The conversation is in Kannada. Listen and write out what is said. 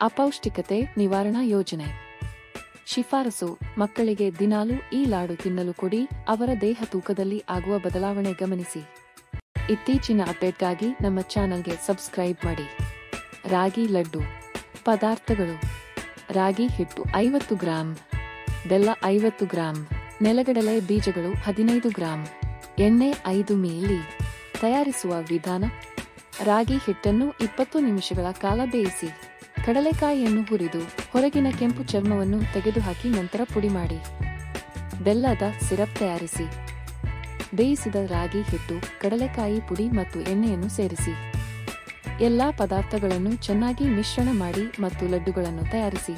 ಅಪೌಷ್ಟಿಕತೆ ನಿವಾರಣಾ ಯೋಜನೆ ಶಿಫಾರಸು. ಮಕ್ಕಳಿಗೆ ದಿನಾಲೂ ಈ ಲಾಡು ತಿನ್ನಲು ಕೊಡಿ. ಅವರ ದೇಹ ತೂಕದಲ್ಲಿ ಆಗುವ ಬದಲಾವಣೆ ಗಮನಿಸಿ. ಇತ್ತೀಚಿನ ಅಪ್ಡೇಟ್ಗಾಗಿ ನಮ್ಮ ಚಾನಲ್ಗೆ ಸಬ್ಸ್ಕ್ರೈಬ್ ಮಾಡಿ. ರಾಗಿ ಲಡ್ಡು ಪದಾರ್ಥಗಳು: ರಾಗಿ ಹಿಟ್ಟು 50 ಗ್ರಾಂ, ಬೆಲ್ಲ 50 ಗ್ರಾಂ, ನೆಲಗಡಲೆ ಬೀಜಗಳು 15 ಗ್ರಾಂ, ಎಣ್ಣೆ 5 ಮಿಲಿ. ತಯಾರಿಸುವ ವಿಧಾನ: ರಾಗಿ ಹಿಟ್ಟನ್ನು 20 ನಿಮಿಷಗಳ ಕಾಲ ಬೇಯಿಸಿ. ಕಡಲೆಕಾಯಿಯನ್ನು ಹುರಿದು ಹೊರಗಿನ ಕೆಂಪು ಚರ್ಮವನ್ನು ತೆಗೆದುಹಾಕಿ ನಂತರ ಪುಡಿ ಮಾಡಿ. ಬೆಲ್ಲದ ಸಿರಪ್ ತಯಾರಿಸಿ. ಬೇಯಿಸಿದ ರಾಗಿ ಹಿಟ್ಟು, ಕಡಲೆಕಾಯಿ ಪುಡಿ ಮತ್ತು ಎಣ್ಣೆಯನ್ನು ಸೇರಿಸಿ. ಎಲ್ಲಾ ಪದಾರ್ಥಗಳನ್ನು ಚೆನ್ನಾಗಿ ಮಿಶ್ರಣ ಮಾಡಿ ಮತ್ತು ಲಡ್ಡುಗಳನ್ನು ತಯಾರಿಸಿ.